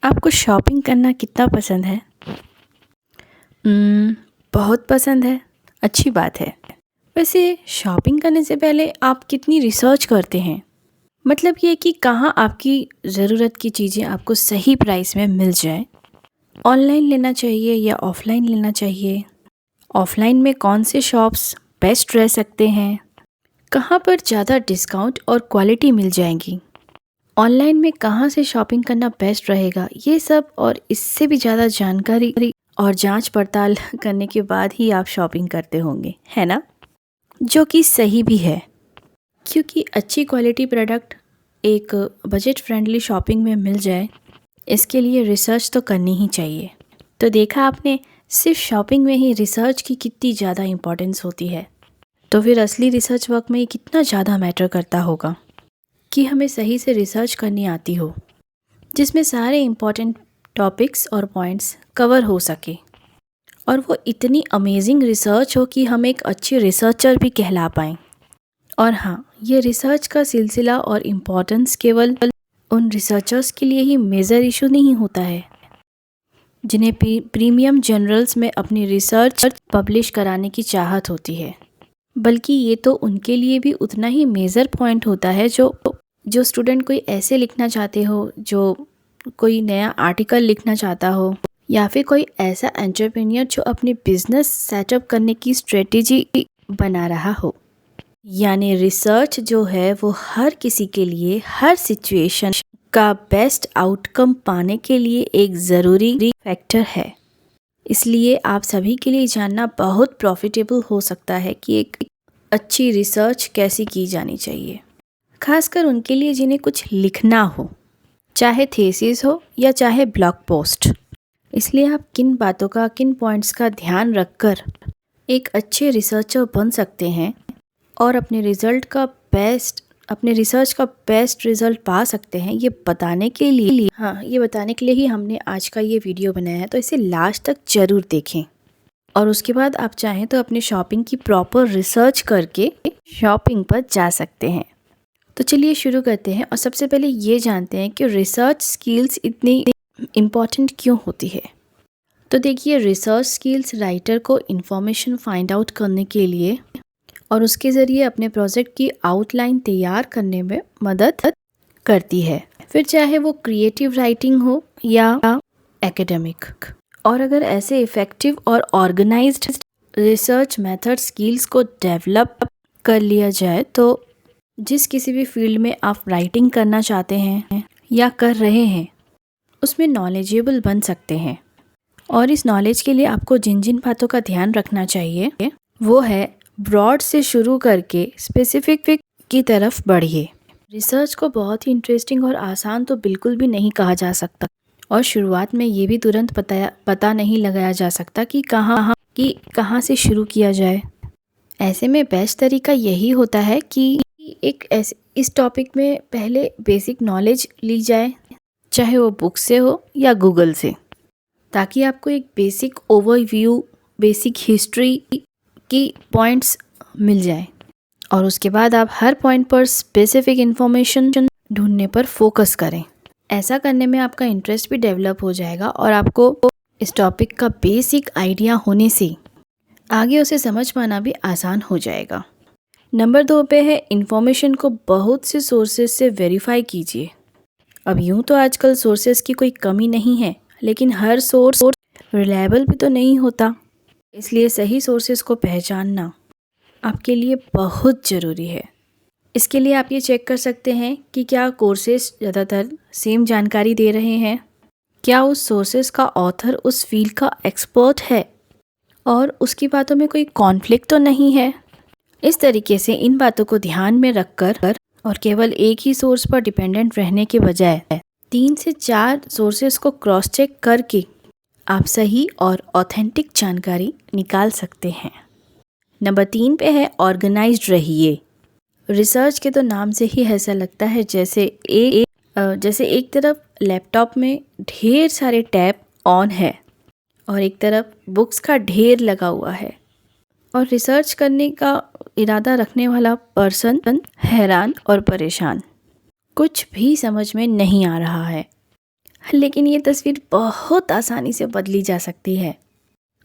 आपको शॉपिंग करना कितना पसंद है? बहुत पसंद है। अच्छी बात है। वैसे शॉपिंग करने से पहले आप कितनी रिसर्च करते हैं? मतलब ये कि कहाँ आपकी ज़रूरत की चीज़ें आपको सही प्राइस में मिल जाए। ऑनलाइन लेना चाहिए या ऑफ़लाइन लेना चाहिए? ऑफ़लाइन में कौन से शॉप्स बेस्ट रह सकते हैं? कहाँ पर ज़्यादा डिस्काउंट और क्वालिटी मिल जाएगी? ऑनलाइन में कहाँ से शॉपिंग करना बेस्ट रहेगा? ये सब और इससे भी ज़्यादा जानकारी और जांच पड़ताल करने के बाद ही आप शॉपिंग करते होंगे, है ना? जो कि सही भी है, क्योंकि अच्छी क्वालिटी प्रोडक्ट एक बजट फ्रेंडली शॉपिंग में मिल जाए, इसके लिए रिसर्च तो करनी ही चाहिए। तो देखा आपने, सिर्फ शॉपिंग में ही रिसर्च की कितनी ज़्यादा इम्पोर्टेंस होती है। तो फिर असली रिसर्च वर्क में ये कितना ज़्यादा मैटर करता होगा कि हमें सही से रिसर्च करनी आती हो, जिसमें सारे इम्पॉर्टेंट टॉपिक्स और पॉइंट्स कवर हो सके, और वो इतनी अमेजिंग रिसर्च हो कि हम एक अच्छी रिसर्चर भी कहला पाएँ। और हाँ, ये रिसर्च का सिलसिला और इम्पोर्टेंस केवल उन रिसर्चर्स के लिए ही मेजर इशू नहीं होता है जिन्हें प्रीमियम जर्नल्स में अपनी रिसर्च पब्लिश कराने की चाहत होती है, बल्कि ये तो उनके लिए भी उतना ही मेजर पॉइंट होता है जो स्टूडेंट कोई ऐसे लिखना चाहते हो, जो कोई नया आर्टिकल लिखना चाहता हो, या फिर कोई ऐसा एंटरप्रेन्योर जो अपनी बिजनेस सेटअप करने की स्ट्रेटेजी बना रहा हो। यानी रिसर्च जो है वो हर किसी के लिए हर सिचुएशन का बेस्ट आउटकम पाने के लिए एक ज़रूरी फैक्टर है। इसलिए आप सभी के लिए जानना बहुत प्रॉफिटेबल हो सकता है कि एक अच्छी रिसर्च कैसी की जानी चाहिए, खासकर उनके लिए जिन्हें कुछ लिखना हो, चाहे थीसिस हो या चाहे ब्लॉग पोस्ट। इसलिए आप किन बातों का, किन पॉइंट्स का ध्यान रखकर एक अच्छे रिसर्चर बन सकते हैं और अपने रिसर्च का बेस्ट रिजल्ट पा सकते हैं, ये बताने के लिए ही हमने आज का ये वीडियो बनाया है। तो इसे लास्ट तक ज़रूर देखें, और उसके बाद आप चाहें तो अपनी शॉपिंग की प्रॉपर रिसर्च करके शॉपिंग पर जा सकते हैं। तो चलिए शुरू करते हैं, और सबसे पहले ये जानते हैं कि रिसर्च स्किल्स इतनी इम्पॉर्टेंट क्यों होती है। तो देखिए, रिसर्च स्किल्स राइटर को इन्फॉर्मेशन फाइंड आउट करने के लिए और उसके ज़रिए अपने प्रोजेक्ट की आउटलाइन तैयार करने में मदद करती है, फिर चाहे वो क्रिएटिव राइटिंग हो या एकेडमिक। और अगर ऐसे इफ़ेक्टिव और ऑर्गेनाइज्ड रिसर्च मेथड स्किल्स को डेवलप कर लिया जाए, तो जिस किसी भी फील्ड में आप राइटिंग करना चाहते हैं या कर रहे हैं, उसमें नॉलेजेबल बन सकते हैं। और इस नॉलेज के लिए आपको जिन जिन बातों का ध्यान रखना चाहिए वो है, ब्रॉड से शुरू करके स्पेसिफिक की तरफ बढ़िए। रिसर्च को बहुत ही इंटरेस्टिंग और आसान तो बिल्कुल भी नहीं कहा जा सकता, और शुरुआत में ये भी तुरंत पता नहीं लगाया जा सकता कि कहाँ से शुरू किया जाए। ऐसे में बेस्ट तरीका यही होता है कि इस टॉपिक में पहले बेसिक नॉलेज ली जाए, चाहे वो बुक से हो या गूगल से, ताकि आपको एक बेसिक ओवरव्यू, बेसिक हिस्ट्री की पॉइंट्स मिल जाए, और उसके बाद आप हर पॉइंट पर स्पेसिफिक इन्फॉर्मेशन ढूंढने पर फोकस करें। ऐसा करने में आपका इंटरेस्ट भी डेवलप हो जाएगा, और आपको इस टॉपिक का बेसिक आइडिया होने से आगे उसे समझ पाना भी आसान हो जाएगा। नंबर 2 पे है, इन्फॉर्मेशन को बहुत से सोर्सेज से वेरीफाई कीजिए। अब यूँ तो आजकल सोर्सेज की कोई कमी नहीं है, लेकिन हर सोर्स रिलायबल भी तो नहीं होता। इसलिए सही सोर्सेज को पहचानना आपके लिए बहुत ज़रूरी है। इसके लिए आप ये चेक कर सकते हैं कि क्या कोर्सेज ज़्यादातर सेम जानकारी दे रहे हैं, क्या उस सोर्सेज का ऑथर उस फील्ड का एक्सपर्ट है, और उसकी बातों में कोई कॉन्फ्लिक्ट तो नहीं है। इस तरीके से इन बातों को ध्यान में रखकर और केवल एक ही सोर्स पर डिपेंडेंट रहने के बजाय 3 से 4 सोर्सेज को क्रॉस चेक करके आप सही और ऑथेंटिक जानकारी निकाल सकते हैं। नंबर 3 पे है, ऑर्गेनाइज्ड रहिए। रिसर्च के तो नाम से ही ऐसा लगता है जैसे एक तरफ लैपटॉप में ढेर सारे टैब ऑन है और एक तरफ बुक्स का ढेर लगा हुआ है। और रिसर्च करने का इरादा रखने वाला पर्सन हैरान और परेशान। कुछ भी समझ में नहीं आ रहा है, लेकिन ये तस्वीर बहुत आसानी से बदली जा सकती है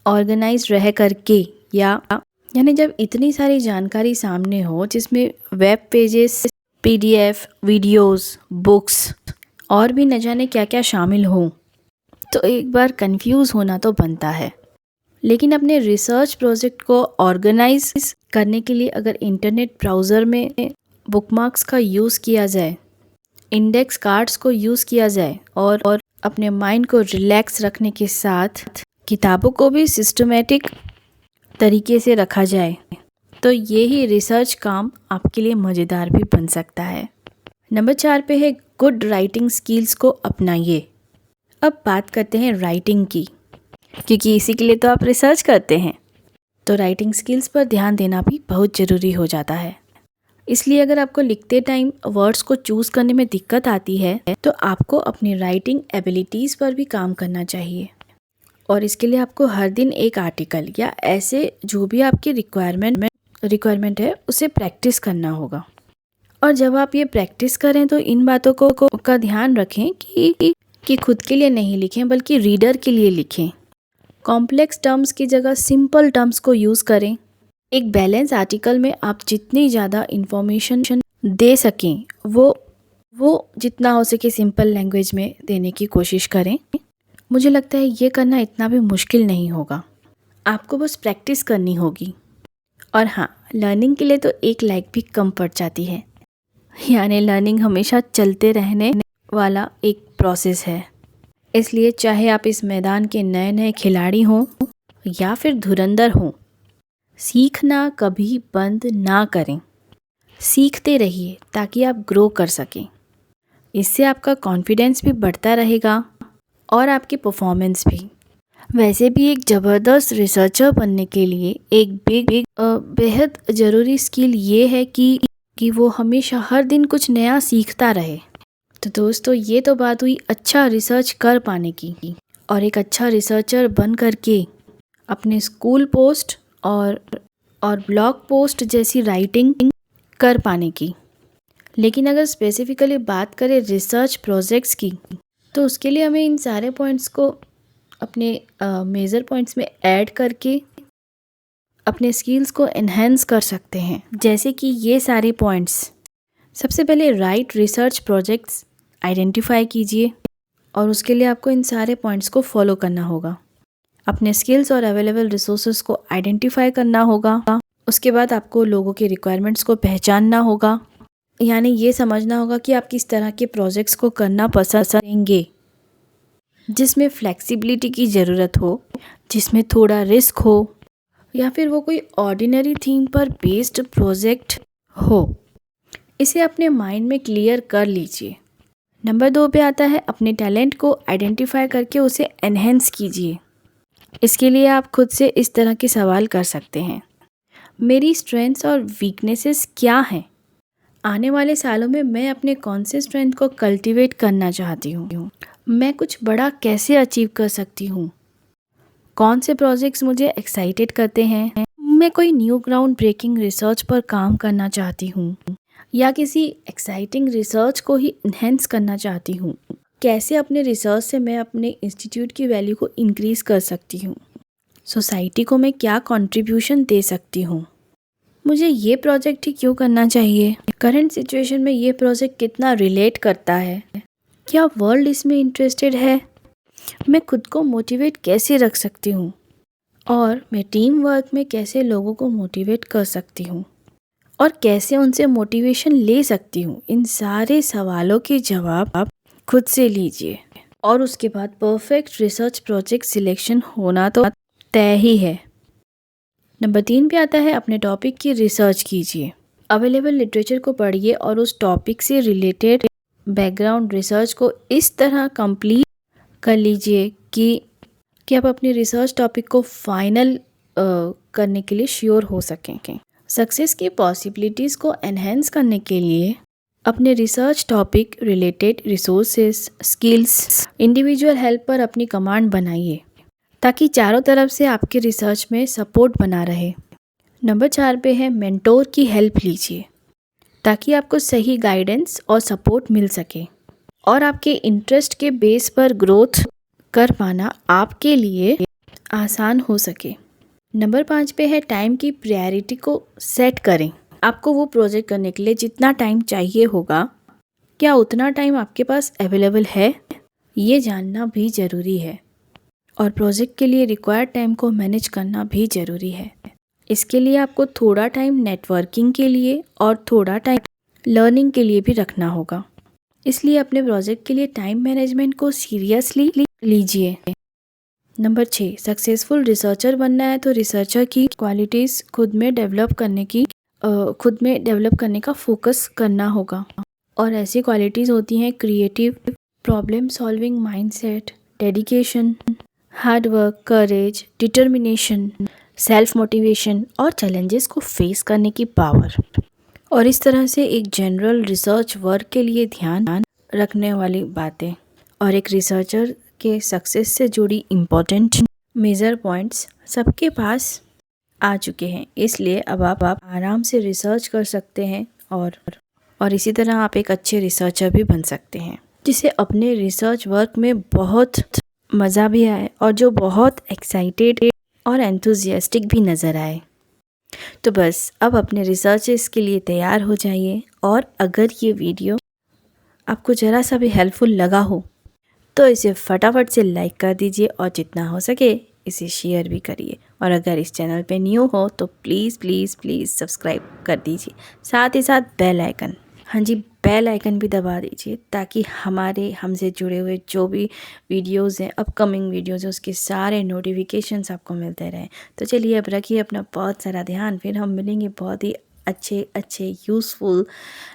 ऑर्गेनाइज रह करके, यानी जब इतनी सारी जानकारी सामने हो जिसमें web pages, PDF, videos, books और भी न जाने क्या क्या शामिल हो, तो एक बार कंफ्यूज होना तो बनता है। लेकिन अपने रिसर्च प्रोजेक्ट को ऑर्गेनाइज करने के लिए अगर इंटरनेट ब्राउज़र में बुकमार्क्स का यूज़ किया जाए, इंडेक्स कार्ड्स को यूज़ किया जाए और अपने माइंड को रिलैक्स रखने के साथ किताबों को भी सिस्टमेटिक तरीके से रखा जाए, तो ये ही रिसर्च काम आपके लिए मज़ेदार भी बन सकता है। नंबर 4 पे है गुड राइटिंग स्किल्स को अपनाइए। अब बात करते हैं राइटिंग की, क्योंकि इसी के लिए तो आप रिसर्च करते हैं, तो राइटिंग स्किल्स पर ध्यान देना भी बहुत ज़रूरी हो जाता है। इसलिए अगर आपको लिखते टाइम वर्ड्स को चूज़ करने में दिक्कत आती है, तो आपको अपनी राइटिंग एबिलिटीज़ पर भी काम करना चाहिए। और इसके लिए आपको हर दिन एक आर्टिकल या ऐसे जो भी आपकी रिक्वायरमेंट है उसे प्रैक्टिस करना होगा। और जब आप ये प्रैक्टिस करें तो इन बातों का ध्यान रखें कि खुद के लिए नहीं लिखें बल्कि रीडर के लिए लिखें। कॉम्प्लेक्स टर्म्स की जगह सिंपल टर्म्स को यूज़ करें। एक बैलेंस आर्टिकल में आप जितनी ज़्यादा इंफॉर्मेशन दे सकें वो जितना हो सके सिंपल लैंग्वेज में देने की कोशिश करें। मुझे लगता है ये करना इतना भी मुश्किल नहीं होगा, आपको बस प्रैक्टिस करनी होगी। और हाँ, लर्निंग के लिए तो एक लाइक भी कम पड़ जाती है, यानी लर्निंग हमेशा चलते रहने वाला एक प्रोसेस है। इसलिए चाहे आप इस मैदान के नए नए खिलाड़ी हों या फिर धुरंधर हों, सीखना कभी बंद ना करें। सीखते रहिए ताकि आप ग्रो कर सकें। इससे आपका कॉन्फिडेंस भी बढ़ता रहेगा और आपकी परफॉर्मेंस भी। वैसे भी एक ज़बरदस्त रिसर्चर बनने के लिए एक बेहद ज़रूरी स्किल ये है कि वो हमेशा हर दिन कुछ नया सीखता रहे। तो दोस्तों, ये तो बात हुई अच्छा रिसर्च कर पाने की और एक अच्छा रिसर्चर बन करके अपने स्कूल पोस्ट और ब्लॉग पोस्ट जैसी राइटिंग कर पाने की। लेकिन अगर स्पेसिफिकली बात करें रिसर्च प्रोजेक्ट्स की, तो उसके लिए हमें इन सारे पॉइंट्स को अपने मेजर पॉइंट्स में ऐड करके अपने स्किल्स को एनहेंस कर सकते हैं। जैसे कि ये सारे पॉइंट्स, सबसे पहले राइट रिसर्च प्रोजेक्ट्स आइडेंटिफाई कीजिए और उसके लिए आपको इन सारे पॉइंट्स को फॉलो करना होगा। अपने स्किल्स और अवेलेबल रिसोर्सेज को आइडेंटिफाई करना होगा। उसके बाद आपको लोगों के रिक्वायरमेंट्स को पहचानना होगा, यानी ये समझना होगा कि आप किस तरह के प्रोजेक्ट्स को करना पसंद करेंगे, जिसमें फ्लेक्सिबिलिटी की ज़रूरत हो, जिसमें थोड़ा रिस्क हो, या फिर वो कोई ऑर्डिनरी थीम पर बेस्ड प्रोजेक्ट हो। इसे अपने माइंड में क्लियर कर लीजिए। नंबर 2 पे आता है अपने टैलेंट को आइडेंटिफाई करके उसे एनहेंस कीजिए। इसके लिए आप खुद से इस तरह के सवाल कर सकते हैं। मेरी स्ट्रेंथ्स और वीकनेसेस क्या हैं? आने वाले सालों में मैं अपने कौन से स्ट्रेंथ को कल्टीवेट करना चाहती हूँ? मैं कुछ बड़ा कैसे अचीव कर सकती हूँ? कौन से प्रोजेक्ट्स मुझे एक्साइटेड करते हैं? मैं कोई न्यू ग्राउंड ब्रेकिंग रिसर्च पर काम करना चाहती हूँ या किसी एक्साइटिंग रिसर्च को ही इन्हेंस करना चाहती हूँ। कैसे अपने रिसर्च से मैं अपने इंस्टीट्यूट की वैल्यू को इंक्रीज़ कर सकती हूँ? सोसाइटी को मैं क्या कंट्रीब्यूशन दे सकती हूँ? मुझे ये प्रोजेक्ट ही क्यों करना चाहिए? करंट सिचुएशन में ये प्रोजेक्ट कितना रिलेट करता है? क्या वर्ल्ड इसमें इंटरेस्टेड है? मैं खुद को मोटिवेट कैसे रख सकती हूँ? और मैं टीम वर्क में कैसे लोगों को मोटिवेट कर सकती हूँ? और कैसे उनसे मोटिवेशन ले सकती हूँ? इन सारे सवालों के जवाब आप खुद से लीजिए और उसके बाद परफेक्ट रिसर्च प्रोजेक्ट सिलेक्शन होना तो तय ही है। नंबर 3 पे आता है अपने टॉपिक की रिसर्च कीजिए। अवेलेबल लिटरेचर को पढ़िए और उस टॉपिक से रिलेटेड बैकग्राउंड रिसर्च को इस तरह कंप्लीट कर लीजिए कि आप अपने रिसर्च टॉपिक को फाइनल करने के लिए श्योर हो सकें। सक्सेस की पॉसिबिलिटीज़ को एनहेंस करने के लिए अपने research topic related resources, skills, individual help पर अपनी कमांड बनाइए ताकि चारों तरफ से आपके रिसर्च में सपोर्ट बना रहे। नंबर 4 पे है मेंटोर की हेल्प लीजिए ताकि आपको सही गाइडेंस और सपोर्ट मिल सके और आपके इंटरेस्ट के बेस पर ग्रोथ कर पाना आपके लिए आसान हो सके। नंबर 5 पे है टाइम की प्रायोरिटी को सेट करें। आपको वो प्रोजेक्ट करने के लिए जितना टाइम चाहिए होगा, क्या उतना टाइम आपके पास अवेलेबल है, ये जानना भी ज़रूरी है। और प्रोजेक्ट के लिए रिक्वायर्ड टाइम को मैनेज करना भी ज़रूरी है। इसके लिए आपको थोड़ा टाइम नेटवर्किंग के लिए और थोड़ा टाइम लर्निंग के लिए भी रखना होगा। इसलिए अपने प्रोजेक्ट के लिए टाइम मैनेजमेंट को सीरियसली लीजिए। नंबर 6, सक्सेसफुल रिसर्चर बनना है तो रिसर्चर की क्वालिटीज़ खुद में डेवलप करने का फोकस करना होगा। और ऐसी क्वालिटीज़ होती हैं creative, problem solving mindset, dedication, hard work, courage, determination, self motivation और चैलेंजेस को फेस करने की पावर। और इस तरह से एक जनरल रिसर्च वर्क के लिए ध्यान रखने वाली बातें और एक रिसर्चर के सक्सेस से जुड़ी इम्पोर्टेंट मेजर पॉइंट्स सबके पास आ चुके हैं। इसलिए अब आप आराम से रिसर्च कर सकते हैं और इसी तरह आप एक अच्छे रिसर्चर भी बन सकते हैं, जिसे अपने रिसर्च वर्क में बहुत मज़ा भी आए और जो बहुत एक्साइटेड और एंथुजियास्टिक भी नज़र आए। तो बस अब अपने रिसर्चेस के लिए तैयार हो जाइए। और अगर ये वीडियो आपको ज़रा सा भी हेल्पफुल लगा हो तो इसे फटाफट से लाइक कर दीजिए और जितना हो सके इसे शेयर भी करिए। और अगर इस चैनल पे न्यू हो तो प्लीज़ प्लीज़ प्लीज़ सब्सक्राइब कर दीजिए, साथ ही साथ बेल आइकन, हाँ जी बेल आइकन भी दबा दीजिए ताकि हमसे जुड़े हुए जो भी वीडियोस हैं, अपकमिंग वीडियोस हैं, उसके सारे नोटिफिकेशंस आपको मिलते रहें। तो चलिए अब रखिए अपना बहुत सारा ध्यान, फिर हम मिलेंगे बहुत ही अच्छे यूज़फुल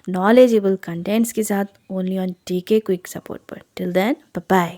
नॉलेजेबल कंटेंट्स के साथ only on TK Quick Support पर। Till then bye bye.